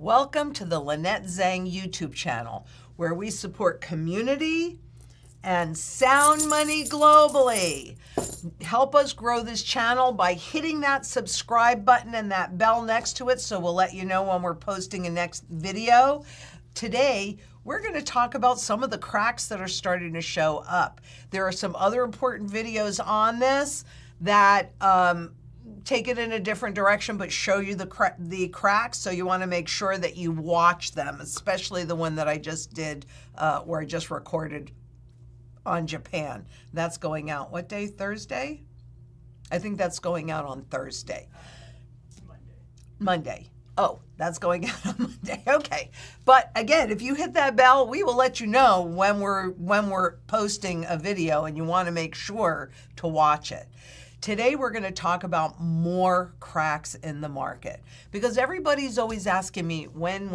Welcome to the Lynette Zang YouTube channel, where we support community and sound money globally. Help us grow this channel by hitting that subscribe button and that bell next to it so we'll let you know when we're posting a next video. Today, we're going to talk about some of the cracks that are starting to show up. There are some other important videos on this that take it in a different direction but show you the cracks, so you want to make sure that you watch them, especially the one that I just did where I just recorded on Japan. That's going out what day? Thursday? I think that's going out on Thursday. Monday. Oh, that's going out on Monday. Okay. But again, if you hit that bell, we will let you know when we're posting a video, and you want to make sure to watch it. Today, we're going to talk about more cracks in the market, because everybody's always asking me when.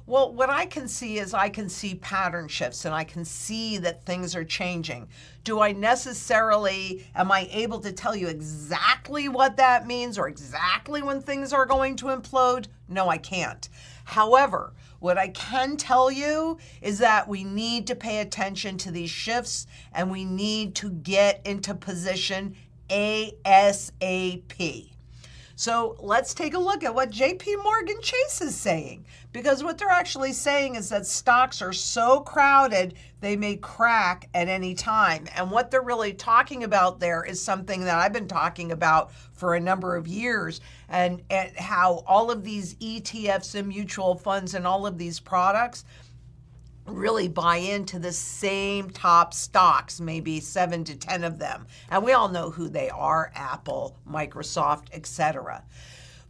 Well, what I can see is I can see pattern shifts, and I can see that things are changing. Do I necessarily, am I able to tell you exactly what that means or exactly when things are going to implode? No, I can't. However, what I can tell you is that we need to pay attention to these shifts, and we need to get into position ASAP. So let's take a look at what JP Morgan Chase is saying, because what they're actually saying is that stocks are so crowded they may crack at any time. And what they're really talking about there is something that I've been talking about for a number of years, and how all of these ETFs and mutual funds and all of these products really buy into the same top stocks, maybe 7 to 10 of them. And we all know who they are: Apple, Microsoft, etc.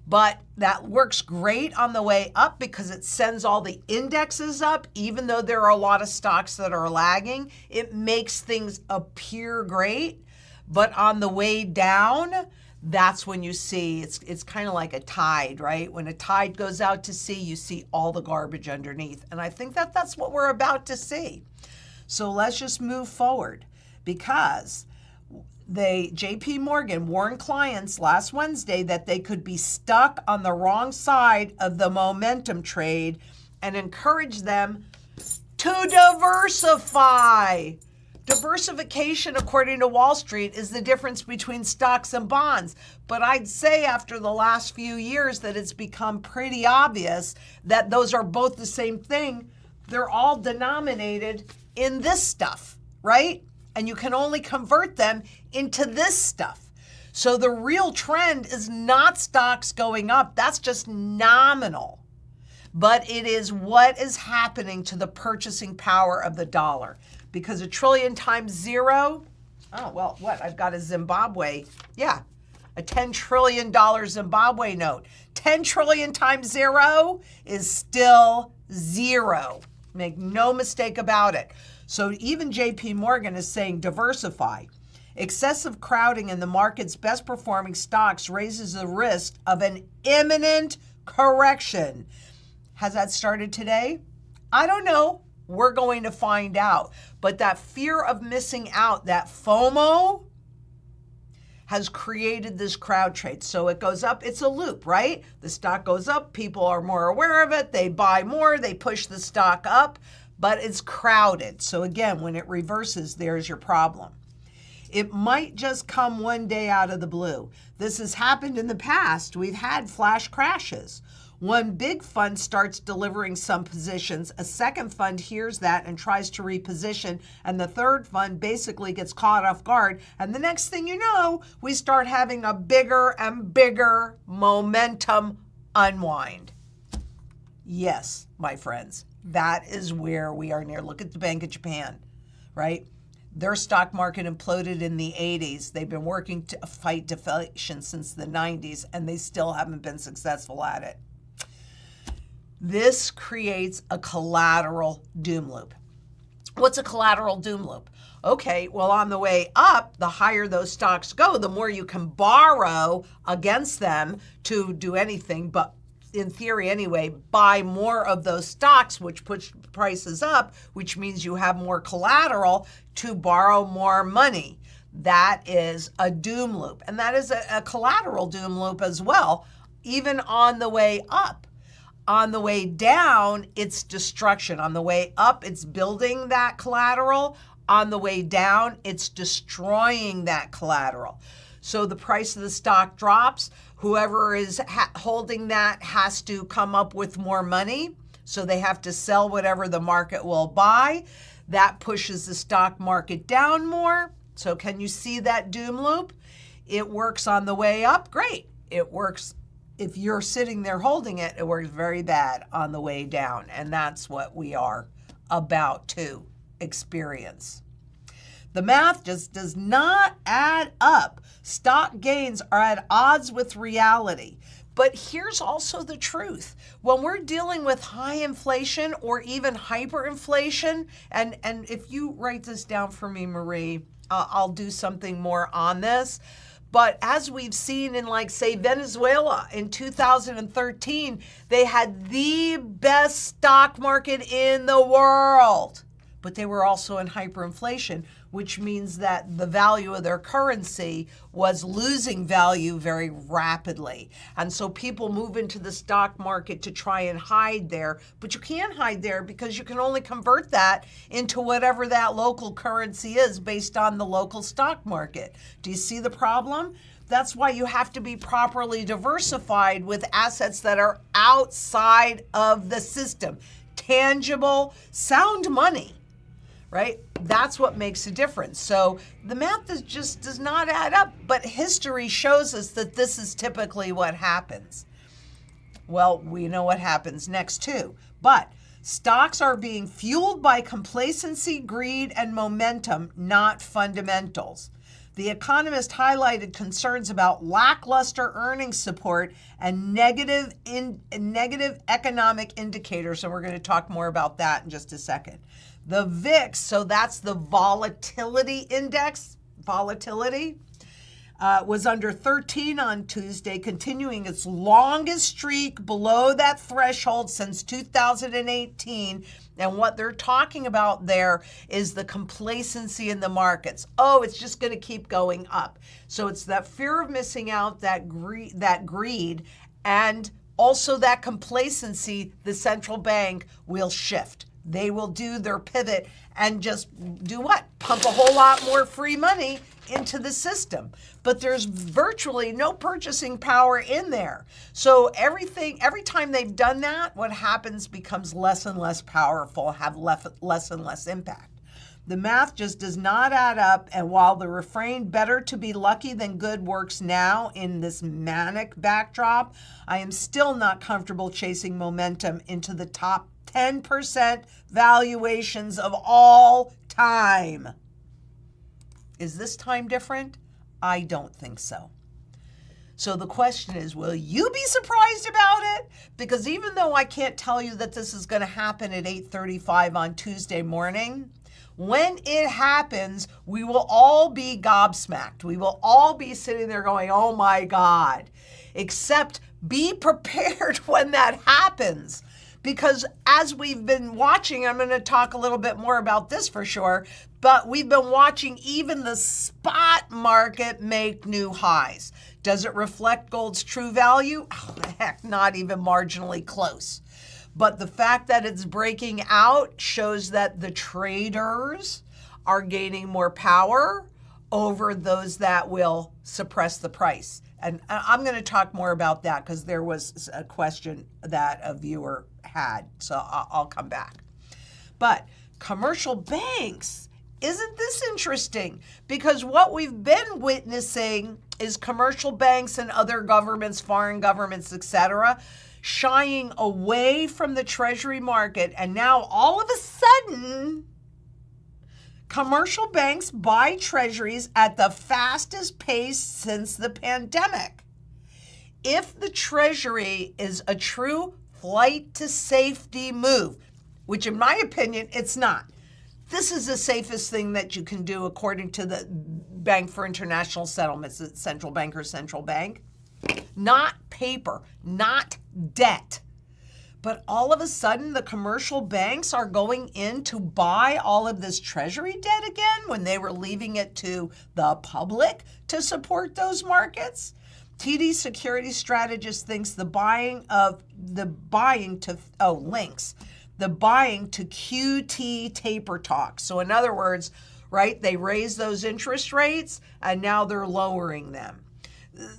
But that works great on the way up because it sends all the indexes up. Even though there are a lot of stocks that are lagging, it makes things appear great. But on the way down, that's when you see, it's kind of like a tide, right? When a tide goes out to sea, you see all the garbage underneath. And I think that that's what we're about to see. So let's just move forward, because JP Morgan warned clients last Wednesday that they could be stuck on the wrong side of the momentum trade, and encouraged them to diversify. Diversification, according to Wall Street, is the difference between stocks and bonds. But I'd say after the last few years that it's become pretty obvious that those are both the same thing. They're all denominated in this stuff, right? And you can only convert them into this stuff. So the real trend is not stocks going up. That's just nominal. But it is what is happening to the purchasing power of the dollar. Because 1 trillion times zero, oh, well, what? I've got a Zimbabwe. Yeah, a $10 trillion Zimbabwe note. 10 trillion times zero is still zero. Make no mistake about it. So even JP Morgan is saying diversify. Excessive crowding in the market's best performing stocks raises the risk of an imminent correction. Has that started today? I don't know. We're going to find out. But that fear of missing out, that FOMO, has created this crowd trade. So it goes up. It's a loop, right? The stock goes up. People are more aware of it. They buy more. They push the stock up. But it's crowded. So again, when it reverses, there's your problem. It might just come one day out of the blue. This has happened in the past. We've had flash crashes. One big fund starts delivering some positions, a second fund hears that and tries to reposition, and the third fund basically gets caught off guard. And the next thing you know, we start having a bigger and bigger momentum unwind. Yes, my friends, that is where we are near. Look at the Bank of Japan, right? Their stock market imploded in the 80s. They've been working to fight deflation since the 90s, and they still haven't been successful at it. This creates a collateral doom loop. What's a collateral doom loop? Okay, well, on the way up, the higher those stocks go, the more you can borrow against them to do anything, but in theory anyway, buy more of those stocks, which push prices up, which means you have more collateral to borrow more money. That is a doom loop. And that is a collateral doom loop as well, even on the way up. On the way down, it's destruction. On the way up, it's building that collateral. On the way down, it's destroying that collateral. So the price of the stock drops. Whoever is holding that has to come up with more money. So they have to sell whatever the market will buy. That pushes the stock market down more. So can you see that doom loop? It works on the way up. Great. It works. If you're sitting there holding it, it works very bad on the way down. And that's what we are about to experience. The math just does not add up. Stock gains are at odds with reality. But here's also the truth. When we're dealing with high inflation or even hyperinflation, and if you write this down for me, Marie, I'll do something more on this. But as we've seen in, like, say, Venezuela in 2013, they had the best stock market in the world. But they were also in hyperinflation, which means that the value of their currency was losing value very rapidly. And so people move into the stock market to try and hide there. But you can't hide there because you can only convert that into whatever that local currency is based on the local stock market. Do you see the problem? That's why you have to be properly diversified with assets that are outside of the system. Tangible, sound money. Right? That's what makes a difference. So the math just does not add up, but history shows us that this is typically what happens. Well, we know what happens next too, but stocks are being fueled by complacency, greed, and momentum, not fundamentals. The economist highlighted concerns about lackluster earnings support and negative economic indicators, and we're going to talk more about that in just a second. The VIX, so that's the volatility index, was under 13 on Tuesday, continuing its longest streak below that threshold since 2018. And what they're talking about there is the complacency in the markets. Oh, it's just going to keep going up. So it's that fear of missing out, that greed, and also that complacency. The central bank will shift. They will do their pivot and just do what? Pump a whole lot more free money into the system. But there's virtually no purchasing power in there. So every time they've done that, what happens becomes less and less powerful, have less and less impact. The math just does not add up. And while the refrain, better to be lucky than good, works now in this manic backdrop, I am still not comfortable chasing momentum into the top 10% valuations of all time. Is this time different? I don't think so. So the question is, will you be surprised about it? Because even though I can't tell you that this is going to happen at 8:35 on Tuesday morning, when it happens, we will all be gobsmacked. We will all be sitting there going, oh my God. Except be prepared when that happens. Because as we've been watching, I'm going to talk a little bit more about this for sure, but we've been watching even the spot market make new highs. Does it reflect gold's true value? Oh, heck, not even marginally close. But the fact that it's breaking out shows that the traders are gaining more power over those that will suppress the price. And I'm going to talk more about that because there was a question that a viewer had. So I'll come back. But commercial banks, isn't this interesting? Because what we've been witnessing is commercial banks and other governments, foreign governments, etc., shying away from the treasury market. And now all of a sudden, commercial banks buy treasuries at the fastest pace since the pandemic. If the treasury is a true flight to safety move, which in my opinion, it's not. This is the safest thing that you can do according to the Bank for International Settlements, central bank. Not paper, not debt. But all of a sudden, the commercial banks are going in to buy all of this treasury debt again when they were leaving it to the public to support those markets. TD Security Strategist thinks the buying to QT taper talk. So in other words, right, they raise those interest rates and now they're lowering them.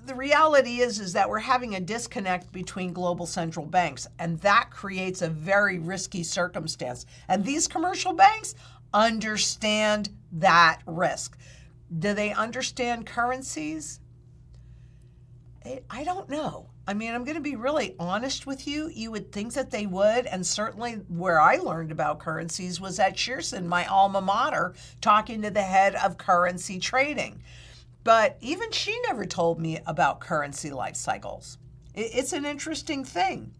The reality is that we're having a disconnect between global central banks, and that creates a very risky circumstance. And these commercial banks understand that risk. Do they understand currencies? I don't know. I mean, I'm going to be really honest with you. You would think that they would, and certainly where I learned about currencies was at Shearson, my alma mater, talking to the head of currency trading. But even she never told me about currency life cycles. It's an interesting thing.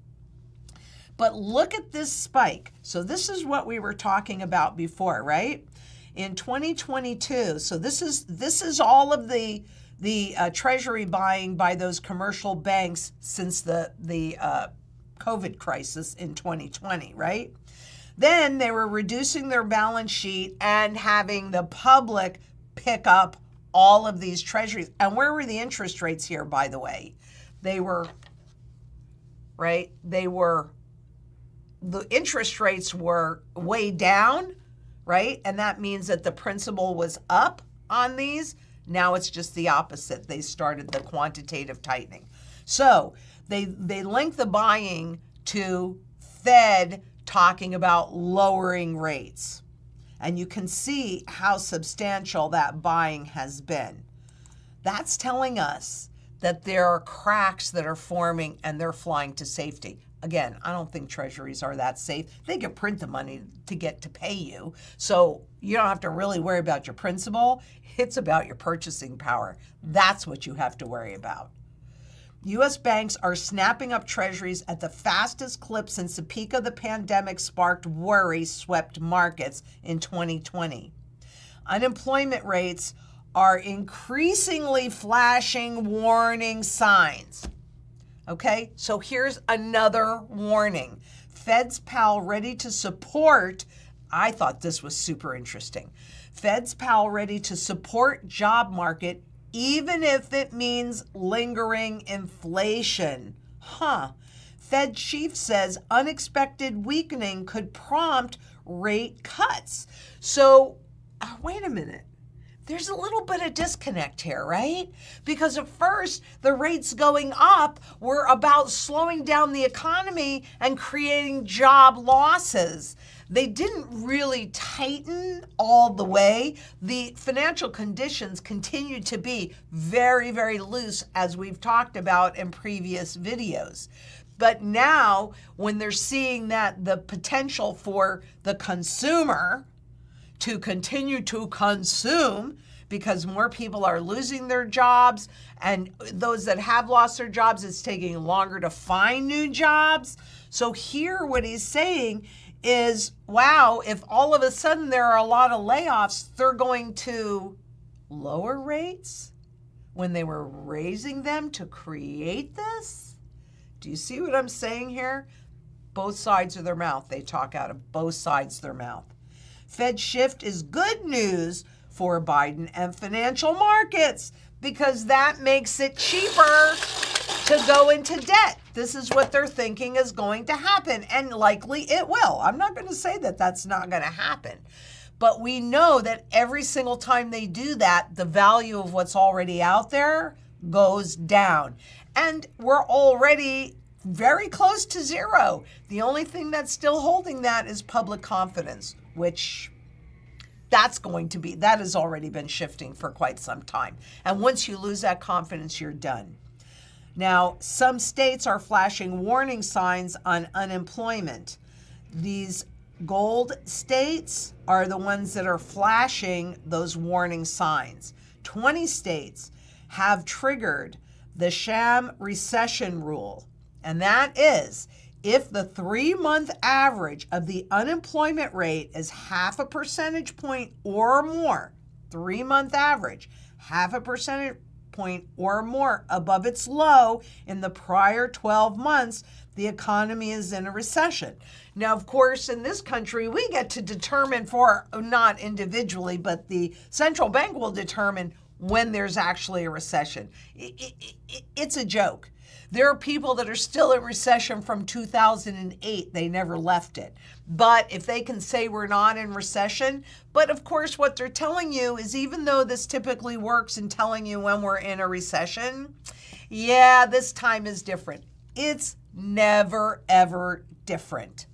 But look at this spike. So this is what we were talking about before, right? In 2022, so this is all of the treasury buying by those commercial banks since the COVID crisis in 2020, right? Then they were reducing their balance sheet and having the public pick up all of these treasuries. And where were the interest rates here, by the way? They were, right? The interest rates were way down, right? And that means that the principal was up on these. Now it's just the opposite. They started the quantitative tightening. So they link the buying to Fed talking about lowering rates. And you can see how substantial that buying has been. That's telling us that there are cracks that are forming and they're flying to safety. Again, I don't think treasuries are that safe. They can print the money to get to pay you. So you don't have to really worry about your principal. It's about your purchasing power. That's what you have to worry about. U.S. banks are snapping up treasuries at the fastest clip since the peak of the pandemic sparked worry-swept markets in 2020. Unemployment rates are increasingly flashing warning signs. Okay, so here's another warning. Fed's pal ready to support, I thought this was super interesting. Fed's pal ready to support job market even if it means lingering inflation. Fed chief says unexpected weakening could prompt rate cuts. So, wait a minute. There's a little bit of disconnect here, right? Because at first, the rates going up were about slowing down the economy and creating job losses. They didn't really tighten all the way. The financial conditions continue to be very, very loose, as we've talked about in previous videos. But now, when they're seeing that the potential for the consumer to continue to consume because more people are losing their jobs, and those that have lost their jobs, it's taking longer to find new jobs. So here what he's saying is, wow, if all of a sudden there are a lot of layoffs, they're going to lower rates when they were raising them to create this? Do you see what I'm saying here? Both sides of their mouth. They talk out of both sides of their mouth. Fed shift is good news for Biden and financial markets because that makes it cheaper to go into debt. This is what they're thinking is going to happen, and likely it will. I'm not going to say that that's not going to happen. But we know that every single time they do that, the value of what's already out there goes down. And we're already very close to zero. The only thing that's still holding that is public confidence, which that has already been shifting for quite some time. And once you lose that confidence, you're done. Now, some states are flashing warning signs on unemployment. These gold states are the ones that are flashing those warning signs. 20 states have triggered the sham recession rule, and that is if the 3-month average of the unemployment rate is 0.5 percentage point or more, 3-month average, 0.5 percentage point or more above its low in the prior 12 months, the economy is in a recession. Now, of course, in this country, we get to determine not individually, but the central bank will determine when there's actually a recession. It's a joke. There are people that are still in recession from 2008. They never left it. But if they can say we're not in recession, but of course what they're telling you is, even though this typically works in telling you when we're in a recession, yeah, this time is different. It's never, ever different.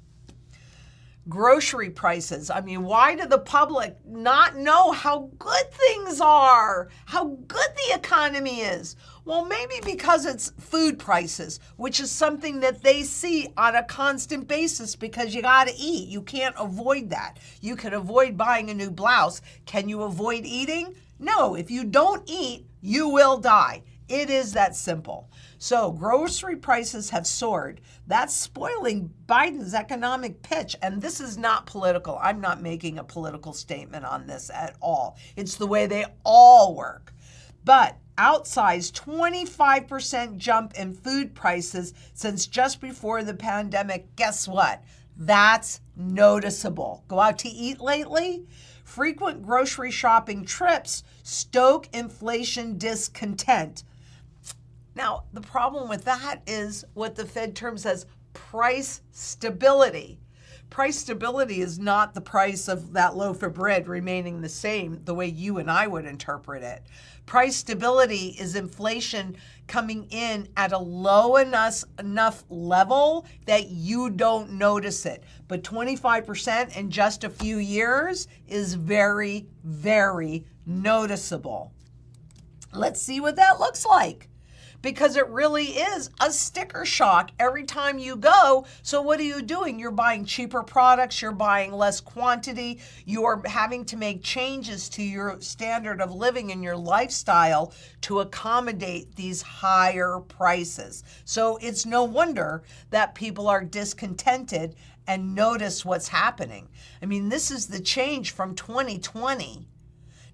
Grocery prices. I mean, why do the public not know how good things are, how good the economy is? Well, maybe because it's food prices, which is something that they see on a constant basis, because you got to eat. You can't avoid that. You can avoid buying a new blouse. Can you avoid eating? No, if you don't eat, you will die. It is that simple. So grocery prices have soared. That's spoiling Biden's economic pitch. And this is not political. I'm not making a political statement on this at all. It's the way they all work. But outsized 25% jump in food prices since just before the pandemic. Guess what? That's noticeable. Go out to eat lately? Frequent grocery shopping trips stoke inflation discontent. Now, the problem with that is what the Fed terms as price stability. Price stability is not the price of that loaf of bread remaining the same the way you and I would interpret it. Price stability is inflation coming in at a low enough level that you don't notice it. But 25% in just a few years is very, very noticeable. Let's see what that looks like. Because it really is a sticker shock every time you go. So what are you doing? You're buying cheaper products, you're buying less quantity, you're having to make changes to your standard of living and your lifestyle to accommodate these higher prices. So it's no wonder that people are discontented and notice what's happening. I mean, this is the change from 2020.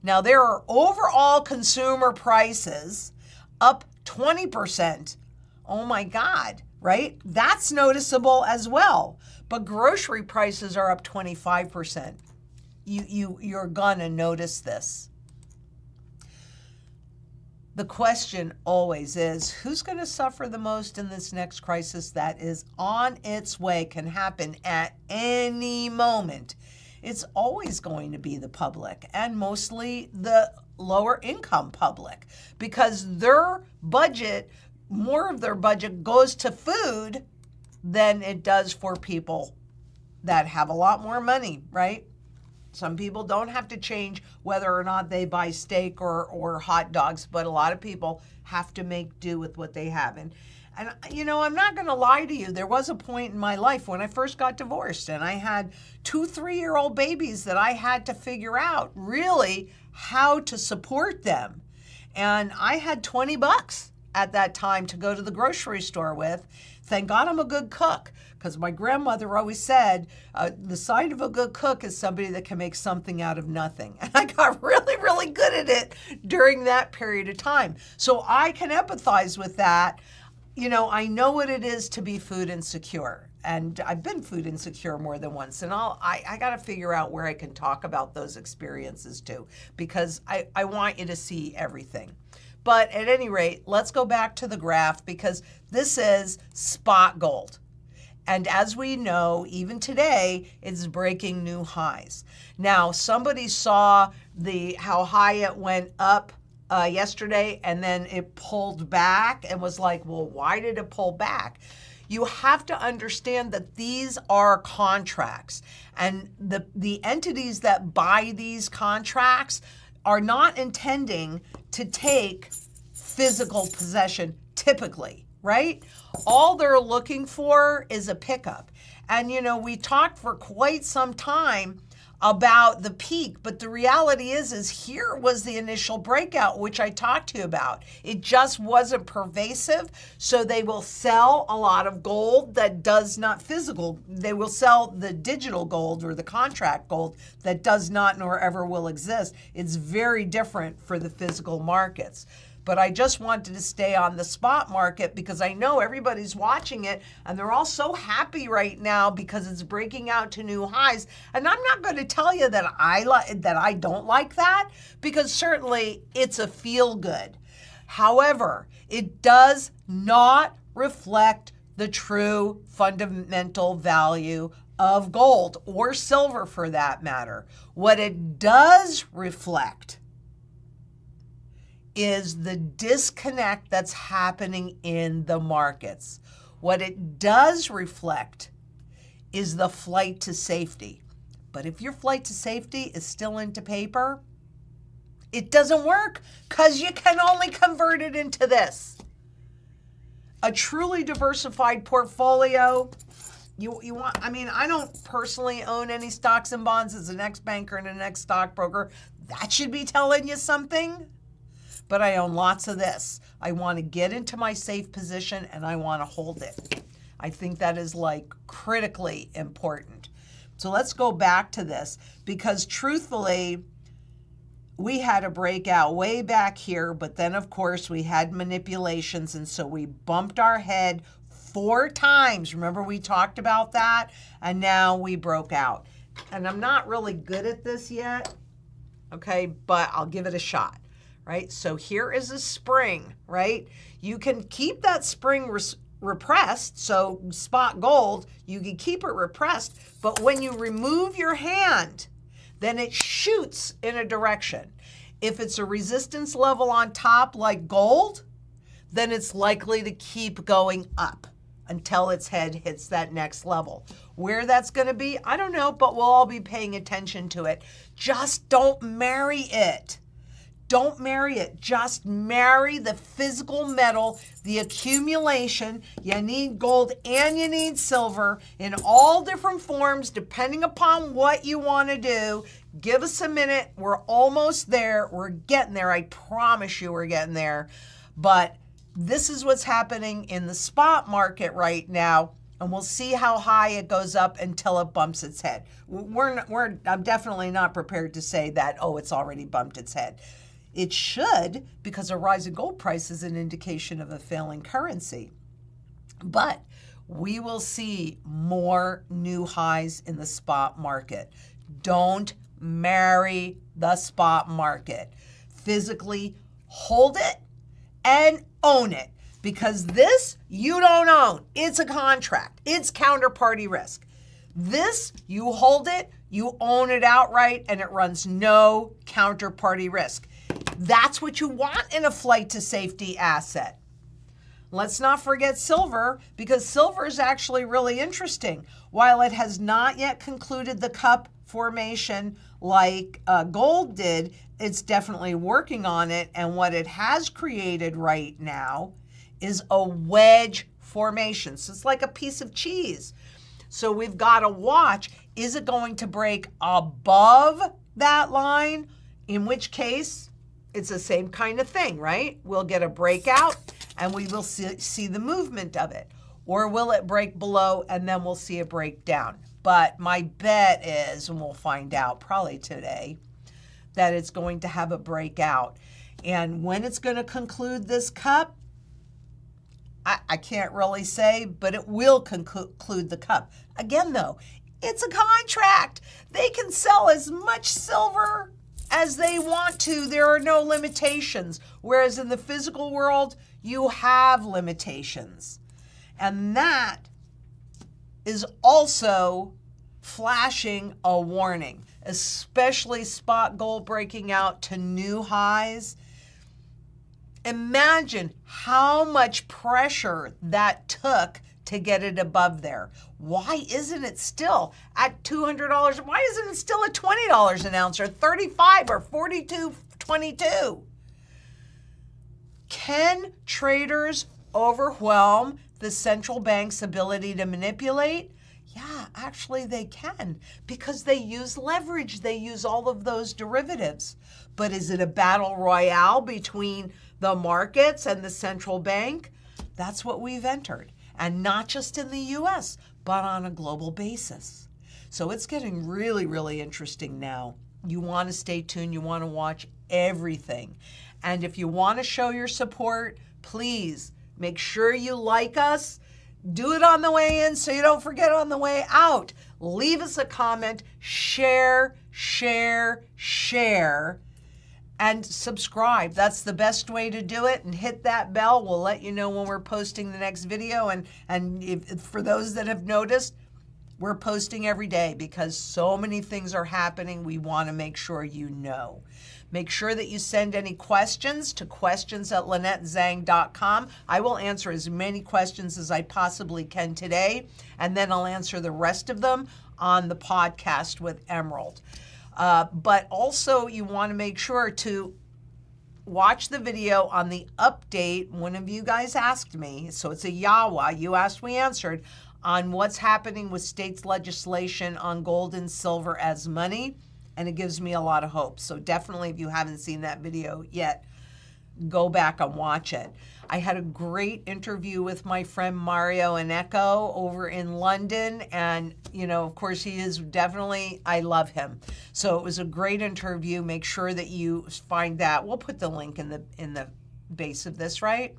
Now, there are overall consumer prices up 20%. Oh my God, right? That's noticeable as well. But grocery prices are up 25%. You're gonna notice this. The question always is, who's gonna suffer the most in this next crisis that is on its way, can happen at any moment? It's always going to be the public, and mostly the lower income public, because their budget, more of their budget goes to food than it does for people that have a lot more money, right? Some people don't have to change whether or not they buy steak or hot dogs, but a lot of people have to make do with what they have. And you know, I'm not going to lie to you. There was a point in my life when I first got divorced and I had 2 3-year-old babies that I had to figure out really how to support them. And I had $20 at that time to go to the grocery store with. Thank God I'm a good cook, because my grandmother always said, the sign of a good cook is somebody that can make something out of nothing. And I got really, really good at it during that period of time. So I can empathize with that. You know, I know what it is to be food insecure, and I've been food insecure more than once, and I got to figure out where I can talk about those experiences too, because I want you to see everything. But at any rate, let's go back to the graph, because this is spot gold. And as we know, even today, it's breaking new highs. Now, somebody saw how high it went up yesterday, and then it pulled back and was like, well, why did it pull back? You have to understand that these are contracts, and the entities that buy these contracts are not intending to take physical possession typically, right? All they're looking for is a pickup. And, you know, we talked for quite some time about the peak, but the reality is here was the initial breakout, which I talked to you about. It just wasn't pervasive, so they will sell a lot of gold that does not physical. They will sell the digital gold or the contract gold that does not nor ever will exist. It's very different for the physical markets. but I just wanted to stay on the spot market because I know everybody's watching it and they're all so happy right now because it's breaking out to new highs. And I'm not going to tell you that I don't like that, because certainly it's a feel good. However, it does not reflect the true fundamental value of gold or silver for that matter. What it does reflect is the disconnect that's happening in the markets. What it does reflect is the flight to safety. But if your flight to safety is still into paper, it doesn't work because you can only convert it into this. A truly diversified portfolio, you want, I mean, I don't personally own any stocks and bonds as an ex-banker and an ex-stockbroker. That should be telling you something. But I own lots of this. I want to get into my safe position and I want to hold it. I think that is like critically important. So let's go back to this, because truthfully, we had a breakout way back here, but then of course we had manipulations, and so we bumped our head 4 times. Remember we talked about that? And now we broke out. And I'm not really good at this yet, okay, but I'll give it a shot, right? So here is a spring, right? You can keep that spring repressed, so spot gold, you can keep it repressed, but when you remove your hand, then it shoots in a direction. If it's a resistance level on top like gold, then it's likely to keep going up until its head hits that next level. Where that's going to be, I don't know, but we'll all be paying attention to it. Just don't marry it. Don't marry it. Just marry the physical metal, the accumulation. You need gold and you need silver in all different forms, depending upon what you want to do. Give us a minute. We're almost there. We're getting there. I promise you we're getting there. But this is what's happening in the spot market right now. And we'll see how high it goes up until it bumps its head. I'm definitely not prepared to say that, oh, it's already bumped its head. It should, because a rise in gold price is an indication of a failing currency. But we will see more new highs in the spot market. Don't marry the spot market. Physically hold it and own it, because this you don't own. It's a contract. It's counterparty risk. This, you hold it, you own it outright, and it runs no counterparty risk. That's what you want in a flight to safety asset. Let's not forget silver, because silver is actually really interesting. While it has not yet concluded the cup formation like gold did, it's definitely working on it. And what it has created right now is a wedge formation. So it's like a piece of cheese. So we've got to watch, is it going to break above that line? In which case, it's the same kind of thing, right? We'll get a breakout and we will see the movement of it. Or will it break below and then we'll see a breakdown? But my bet is, and we'll find out probably today, that it's going to have a breakout. And when it's going to conclude this cup, I can't really say, but it will conclude the cup. Again, though, it's a contract. They can sell as much silver as they want to. There are no limitations. Whereas in the physical world, you have limitations. And that is also flashing a warning, especially spot gold breaking out to new highs. Imagine how much pressure that took to get it above there. Why isn't it still at $200? Why isn't it still at $20 an ounce or $35 or $42.22? Can traders overwhelm the central bank's ability to manipulate? Yeah, actually they can, because they use leverage. They use all of those derivatives. But is it a battle royale between the markets and the central bank? That's what we've entered. And not just in the US, but on a global basis. So it's getting really, really interesting now. You want to stay tuned. You want to watch everything. And if you want to show your support, please make sure you like us. Do it on the way in so you don't forget on the way out. Leave us a comment, share, and subscribe. That's the best way to do it. And hit that bell. We'll let you know when we're posting the next video. And if, for those that have noticed, we're posting every day because so many things are happening. We want to make sure you know. Make sure that you send any questions to questions@LynetteZang.com. I will answer as many questions as I possibly can today, and then I'll answer the rest of them on the podcast with Emerald. But also you want to make sure to watch the video on the update. One of you guys asked me, so it's a Yawa, you asked, we answered, on what's happening with states' legislation on gold and silver as money. And it gives me a lot of hope. So definitely, if you haven't seen that video yet, go back and watch it. I had a great interview with my friend Mario and Echo over in London. And, you know, of course, he is definitely, I love him. So it was a great interview. Make sure that you find that. We'll put the link in the base of this, right?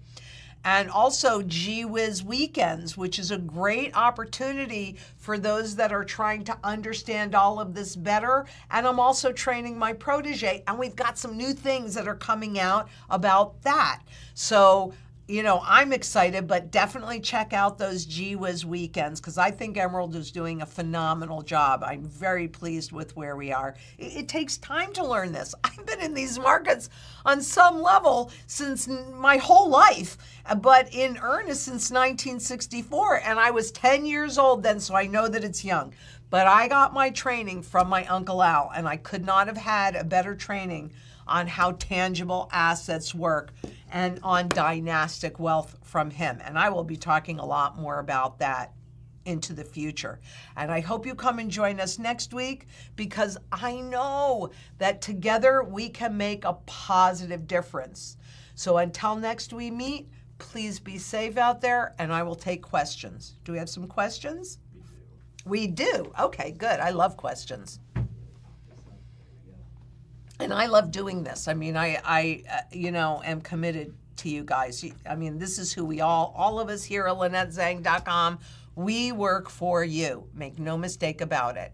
And also Gee Whiz Weekends, which is a great opportunity for those that are trying to understand all of this better. And I'm also training my protege, and we've got some new things that are coming out about that. So, you know, I'm excited, but definitely check out those Gee Whiz Weekends because I think Emerald is doing a phenomenal job. I'm very pleased with where we are. It takes time to learn this. I've been in these markets on some level since my whole life, but in earnest since 1964, and I was 10 years old then, so I know that it's young. But I got my training from my Uncle Al, and I could not have had a better training on how tangible assets work and on dynastic wealth from him. And I will be talking a lot more about that into the future. And I hope you come and join us next week because I know that together we can make a positive difference. So until next we meet, please be safe out there and I will take questions. Do we have some questions? We do. Okay, good. I love questions. And I love doing this. I mean, I you know, am committed to you guys. I mean, this is who we all of us here at LynetteZang.com, we work for you. Make no mistake about it.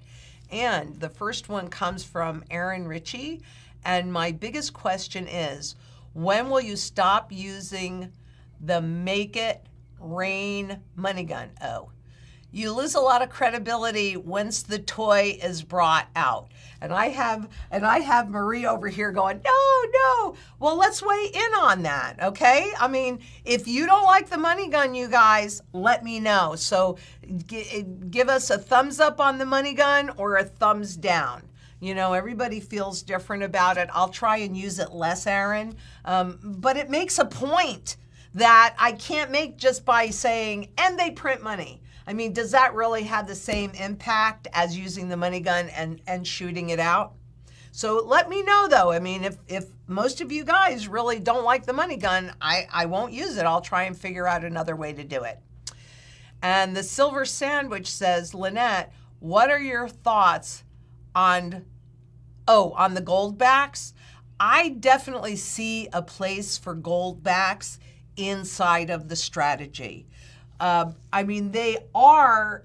And the first one comes from Aaron Ritchie. And my biggest question is, when will you stop using the Make It Rain money gun? Oh. You lose a lot of credibility once the toy is brought out. And I have Marie over here going, no. Well, let's weigh in on that, okay? I mean, if you don't like the money gun, you guys, let me know. So give us a thumbs up on the money gun or a thumbs down. You know, everybody feels different about it. I'll try and use it less, Aaron. But it makes a point that I can't make just by saying, and they print money. I mean, does that really have the same impact as using the money gun and shooting it out? So let me know, though. I mean, if most of you guys really don't like the money gun, I won't use it. I'll try and figure out another way to do it. And the Silver Sandwich says, Lynette, what are your thoughts on the gold backs? I definitely see a place for gold backs inside of the strategy. I mean, they are,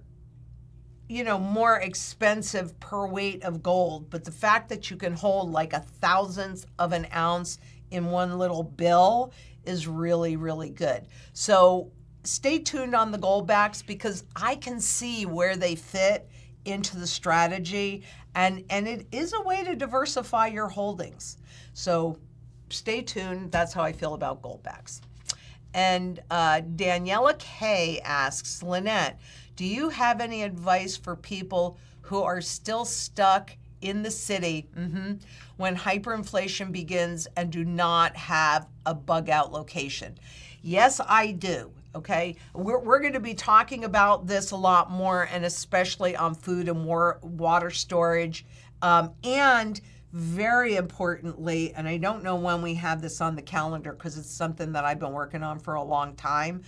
you know, more expensive per weight of gold, but the fact that you can hold like 1/1000th of an ounce in one little bill is really, really good. So stay tuned on the gold backs because I can see where they fit into the strategy, and it is a way to diversify your holdings. So stay tuned. That's how I feel about gold backs. And Daniela K asks, Lynette, do you have any advice for people who are still stuck in the city when hyperinflation begins and do not have a bug out location? Yes, I do. Okay, we're going to be talking about this a lot more, and especially on food and water storage, and very importantly, and I don't know when we have this on the calendar because it's something that I've been working on for a long time,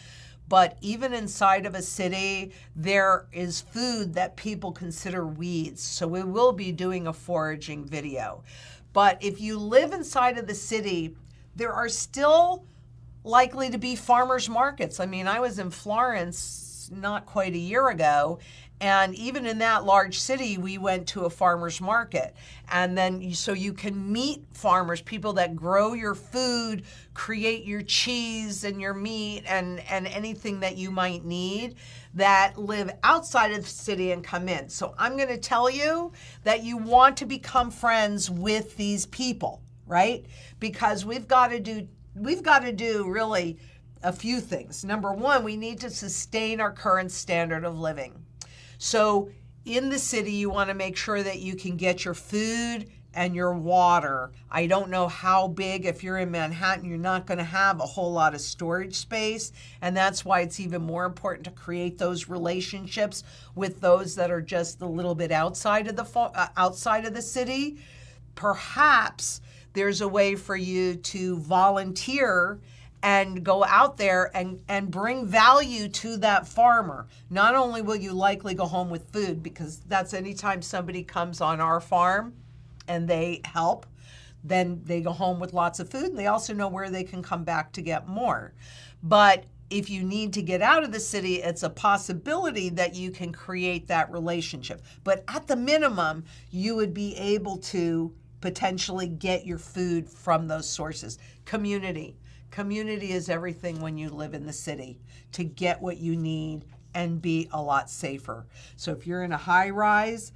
but even inside of a city, there is food that people consider weeds. So we will be doing a foraging video. But if you live inside of the city, there are still likely to be farmers markets. I mean, I was in Florence not quite a year ago, and even in that large city, we went to a farmer's market. And then so you can meet farmers, people that grow your food, create your cheese and your meat and anything that you might need, that live outside of the city and come in. So I'm going to tell you that you want to become friends with these people, right? Because we've got to do really a few things. Number one, we need to sustain our current standard of living. So in the city, you want to make sure that you can get your food and your water. I don't know how big, if you're in Manhattan, you're not going to have a whole lot of storage space. And that's why it's even more important to create those relationships with those that are just a little bit outside of the city. Perhaps there's a way for you to volunteer and go out there and bring value to that farmer. Not only will you likely go home with food, because that's anytime somebody comes on our farm and they help, then they go home with lots of food, and they also know where they can come back to get more. But if you need to get out of the city, it's a possibility that you can create that relationship. But at the minimum, you would be able to potentially get your food from those sources. Community. Community is everything when you live in the city, to get what you need and be a lot safer. So if you're in a high rise,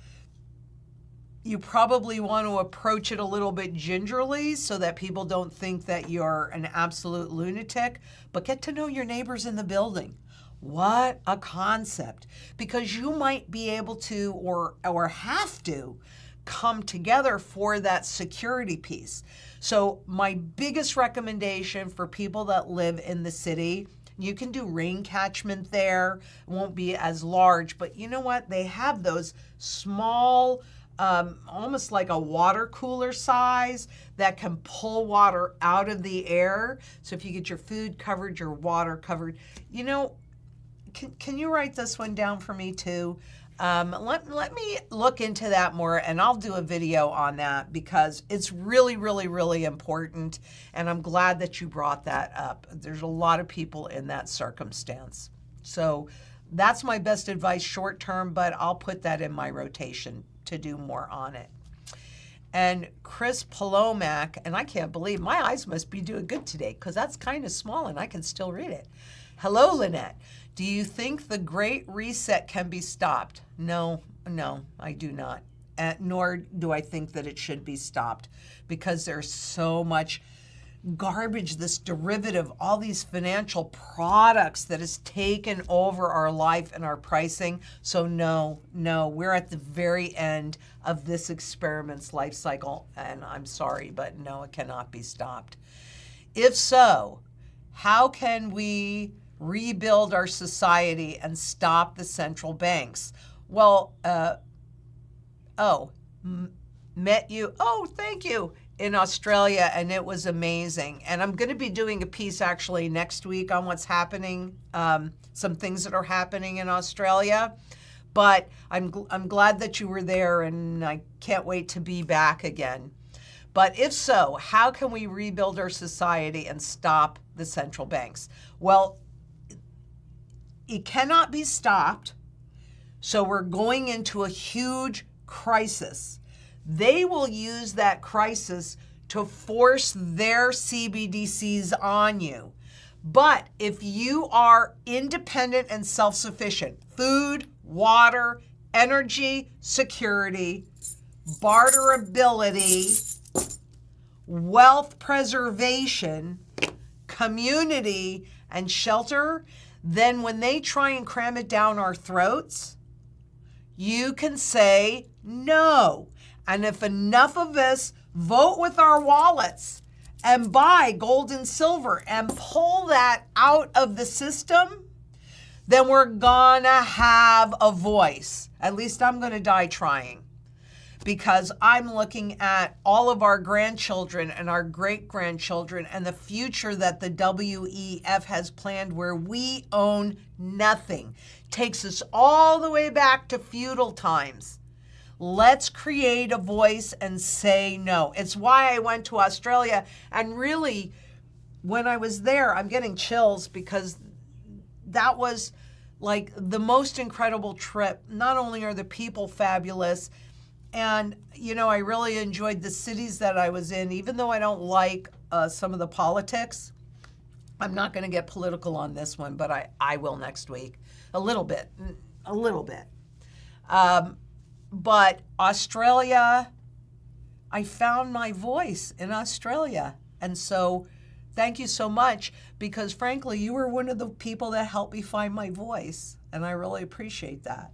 you probably want to approach it a little bit gingerly so that people don't think that you're an absolute lunatic, but get to know your neighbors in the building. What a concept. Because you might be able to or have to come together for that security piece. So my biggest recommendation for people that live in the city, you can do rain catchment there. It won't be as large, but you know what? They have those small, almost like a water cooler size that can pull water out of the air. So if you get your food covered, your water covered, you know, can you write this one down for me too? Let me look into that more, and I'll do a video on that because it's really, really, really important, and I'm glad that you brought that up. There's a lot of people in that circumstance. So that's my best advice short term, but I'll put that in my rotation to do more on it. And Chris Palomac, and I can't believe my eyes must be doing good today because that's kind of small and I can still read it. Hello, Lynette. Do you think the Great Reset can be stopped? No, I do not. Nor do I think that it should be stopped, because there's so much garbage, this derivative, all these financial products that has taken over our life and our pricing. So no, we're at the very end of this experiment's life cycle, and I'm sorry, but no, it cannot be stopped. If so, how can we rebuild our society and stop the central banks? Well, met you, thank you, in Australia, and it was amazing. And I'm going to be doing a piece actually next week on what's happening, some things that are happening in Australia. But I'm glad that you were there, and I can't wait to be back again. But if so, how can we rebuild our society and stop the central banks? Well, it cannot be stopped, so we're going into a huge crisis. They will use that crisis to force their CBDCs on you. But if you are independent and self-sufficient, food, water, energy, security, barterability, wealth preservation, community, and shelter, then when they try and cram it down our throats, you can say no. And if enough of us vote with our wallets and buy gold and silver and pull that out of the system, then we're gonna have a voice. At least I'm gonna die trying, because I'm looking at all of our grandchildren and our great-grandchildren and the future that the WEF has planned, where we own nothing. Takes us all the way back to feudal times. Let's create a voice and say no. It's why I went to Australia and really when I was there, I'm getting chills because that was like the most incredible trip. Not only are the people fabulous, and, you know, I really enjoyed the cities that I was in, even though I don't like some of the politics. I'm not going to get political on this one, but I will next week. A little bit. But Australia, I found my voice in Australia. And so thank you so much, because frankly, you were one of the people that helped me find my voice. And I really appreciate that.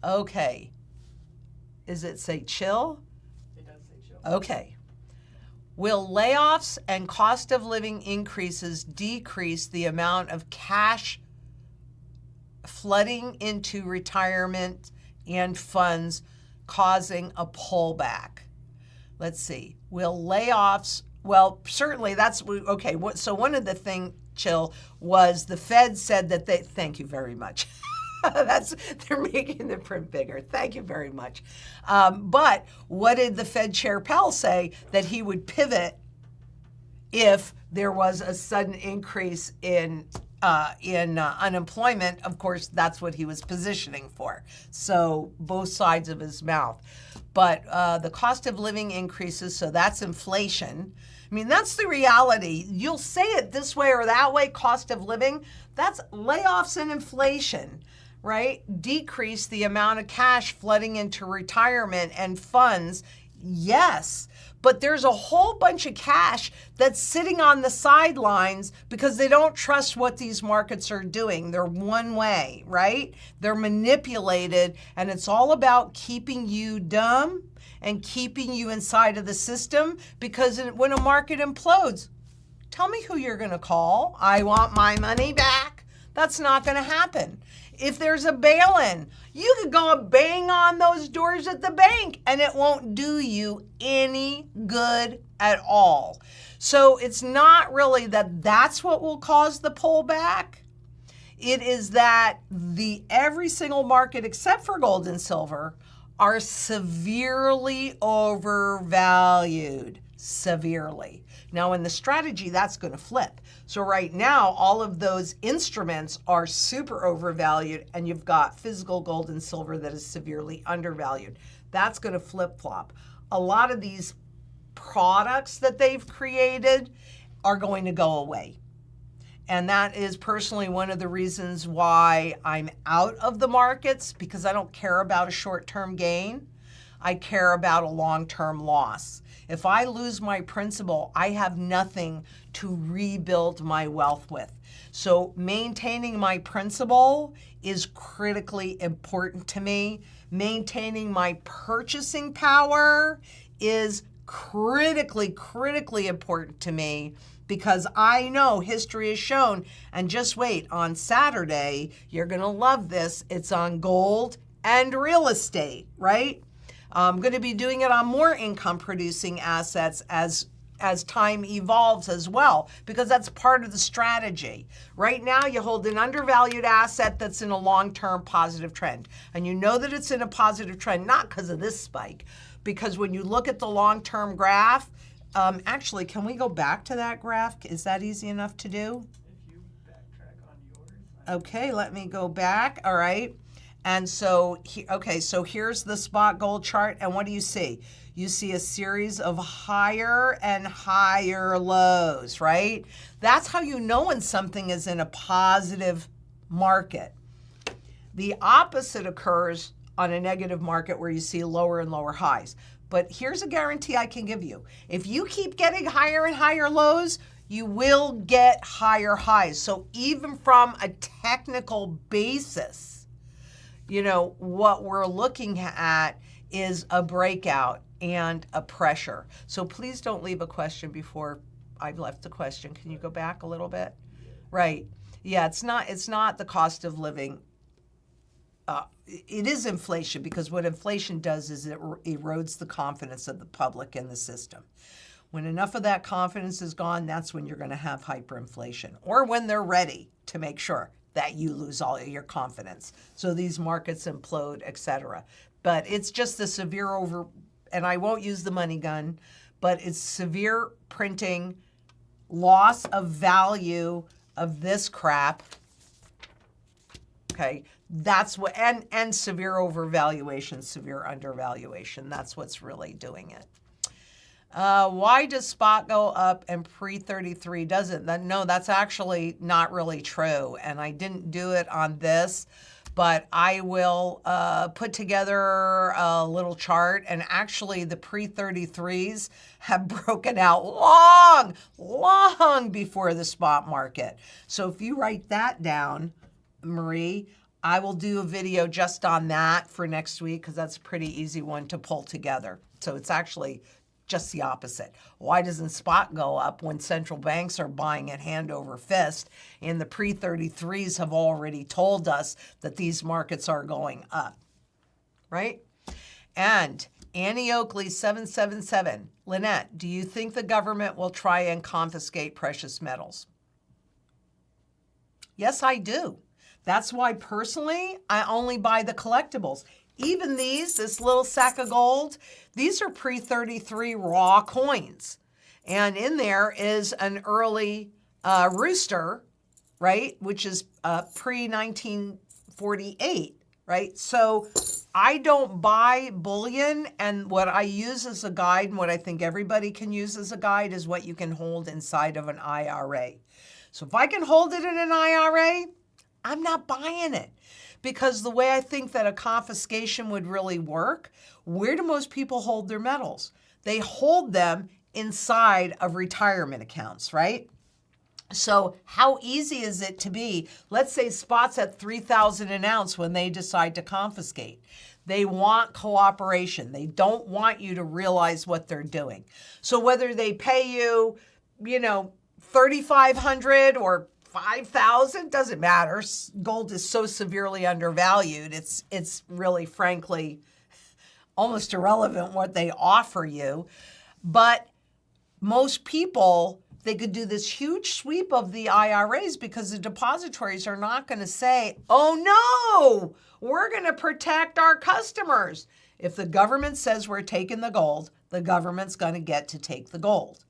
Okay. Is it say chill? It does say chill. Okay. Will layoffs and cost of living increases decrease the amount of cash flooding into retirement and funds, causing a pullback? Let's see. Will layoffs, well, certainly that's, okay, so one of the things, Chill, was the Fed said that they, thank you very much. They're making the print bigger. Thank you very much. But what did the Fed Chair Powell say? That he would pivot if there was a sudden increase in unemployment. Of course, that's what he was positioning for. So both sides of his mouth. But the cost of living increases, so that's inflation. I mean, that's the reality. You'll say it this way or that way, cost of living. That's layoffs and inflation, right? Decrease the amount of cash flooding into retirement and funds. Yes, but there's a whole bunch of cash that's sitting on the sidelines because they don't trust what these markets are doing. They're one way, right? They're manipulated, and it's all about keeping you dumb and keeping you inside of the system, because when a market implodes, tell me who you're going to call. I want my money back. That's not going to happen. If there's a bail-in, you could go and bang on those doors at the bank and it won't do you any good at all. So it's not really that that's what will cause the pullback. It is that every single market except for gold and silver are severely overvalued, severely. Now in the strategy, that's going to flip. So right now, all of those instruments are super overvalued, and you've got physical gold and silver that is severely undervalued. That's going to flip-flop. A lot of these products that they've created are going to go away. And that is personally one of the reasons why I'm out of the markets, because I don't care about a short-term gain. I care about a long-term loss. If I lose my principal, I have nothing to rebuild my wealth with. So maintaining my principal is critically important to me. Maintaining my purchasing power is critically important to me, because I know history has shown, and just wait, on Saturday, you're going to love this, it's on gold and real estate, right? I'm going to be doing it on more income producing assets as time evolves as well, because that's part of the strategy. Right now, you hold an undervalued asset that's in a long-term positive trend. And you know that it's in a positive trend, not because of this spike, because when you look at the long-term graph, actually, can we go back to that graph? Is that easy enough to do? If you backtrack on yours. Okay, let me go back. All right. And so, so here's the spot gold chart. And what do you see? You see a series of higher and higher lows, right? That's how you know when something is in a positive market. The opposite occurs on a negative market, where you see lower and lower highs. But here's a guarantee I can give you. If you keep getting higher and higher lows, you will get higher highs. So even from a technical basis, you know, what we're looking at is a breakout and a pressure. So please don't leave a question before I've left the question. Can you go back a little bit? Right. Yeah, it's not the cost of living. It is inflation, because what inflation does is it erodes the confidence of the public in the system. When enough of that confidence is gone, that's when you're going to have hyperinflation, or when they're ready to make sure that you lose all of your confidence. So these markets implode, etc. But it's just the severe and I won't use the money gun, but it's severe printing, loss of value of this crap. Okay, that's what, and severe overvaluation, severe undervaluation. That's what's really doing it. Why does spot go up and pre-33 doesn't? No, that's actually not really true. And I didn't do it on this, but I will put together a little chart. And actually the pre-33s have broken out long before the spot market. So if you write that down, Marie, I will do a video just on that for next week because that's a pretty easy one to pull together. So it's actually just the opposite. Why doesn't spot go up when central banks are buying it hand over fist and the pre-33s have already told us that these markets are going up, right? And Annie Oakley 777, Lynette, do you think the government will try and confiscate precious metals? Yes, I do. That's why personally, I only buy the collectibles. Even this little sack of gold, these are pre-33 raw coins. And in there is an early rooster, right, which is pre-1948, right? So I don't buy bullion, and what I use as a guide, and what I think everybody can use as a guide, is what you can hold inside of an IRA. So if I can hold it in an IRA, I'm not buying it. Because the way I think that a confiscation would really work, where do most people hold their metals? They hold them inside of retirement accounts, right? So how easy is it to be, let's say spot's at 3,000 an ounce when they decide to confiscate. They want cooperation. They don't want you to realize what they're doing. So whether they pay you, $3,500 or 5,000, doesn't matter. Gold is so severely undervalued. It's really, frankly, almost irrelevant what they offer you. But most people, they could do this huge sweep of the IRAs because the depositories are not going to say, oh no, we're going to protect our customers. If the government says we're taking the gold, the government's going to get to take the gold.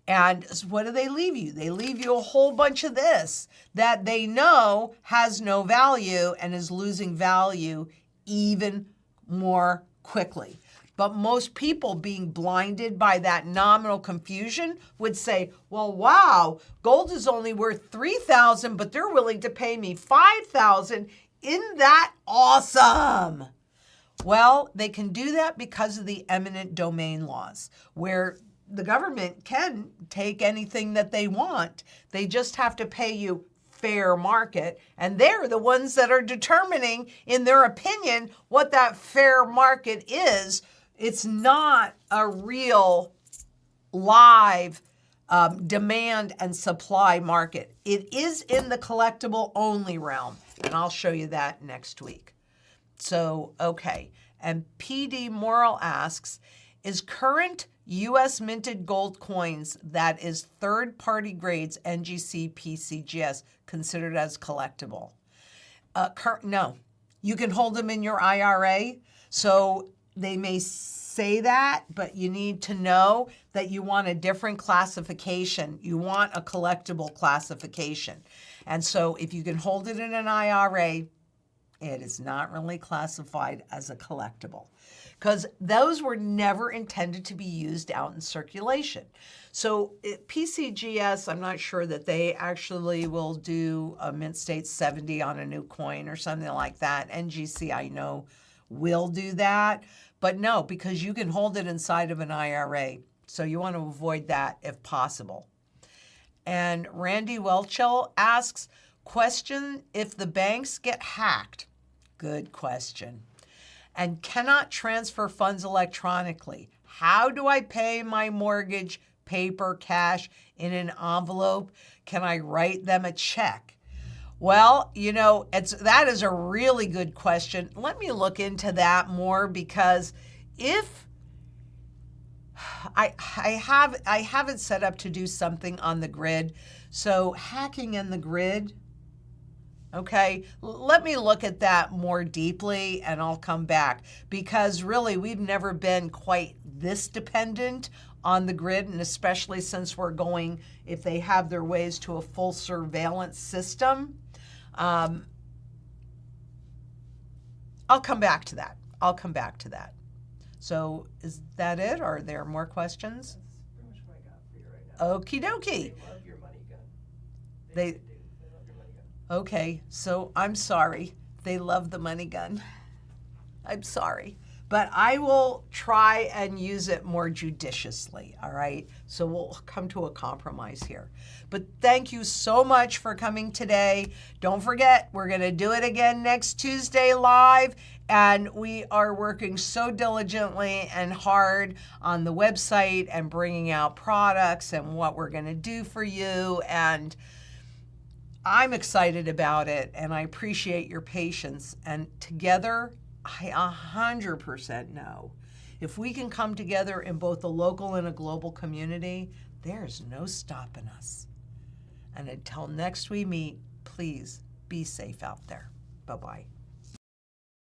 And what do they leave you? They leave you a whole bunch of this that they know has no value and is losing value even more quickly. But most people, being blinded by that nominal confusion, would say, well, wow, gold is only worth 3,000, but they're willing to pay me 5,000. Isn't that awesome? Well, they can do that because of the eminent domain laws, where the government can take anything that they want. They just have to pay you fair market. And they're the ones that are determining, in their opinion, what that fair market is. It's not a real live demand and supply market. It is in the collectible only realm. And I'll show you that next week. So, okay. And PD Moral asks, is current U.S. minted gold coins that is third-party grades, NGC, PCGS, considered as collectible? No. You can hold them in your IRA. So they may say that, but you need to know that you want a different classification. You want a collectible classification. And so if you can hold it in an IRA, it is not really classified as a collectible, because those were never intended to be used out in circulation. So PCGS, I'm not sure that they actually will do a mint state 70 on a new coin or something like that. NGC, I know, will do that. But no, because you can hold it inside of an IRA. So you want to avoid that if possible. And Randy Welchel asks, question, if the banks get hacked? Good question. And cannot transfer funds electronically, how do I pay my mortgage, paper, cash, in an envelope? Can I write them a check? Well, that is a really good question. Let me look into that more, because if I have it set up to do something on the grid, so hacking in the grid. Okay, let me look at that more deeply and I'll come back, because really we've never been quite this dependent on the grid, and especially since we're going, if they have their ways to a full surveillance system. I'll come back to that. So is that it? Or are there more questions? That's pretty much what I got for you right now. Okie dokie. They love your money gun. They- do. They love your money gun. Okay, so I'm sorry. They love the money gun. I'm sorry. But I will try and use it more judiciously, all right? So we'll come to a compromise here. But thank you so much for coming today. Don't forget, we're going to do it again next Tuesday live. And we are working so diligently and hard on the website and bringing out products and what we're going to do for you. And I'm excited about it, and I appreciate your patience. And together, I 100% know if we can come together in both a local and a global community, there's no stopping us. And until next we meet, please be safe out there. Bye-bye.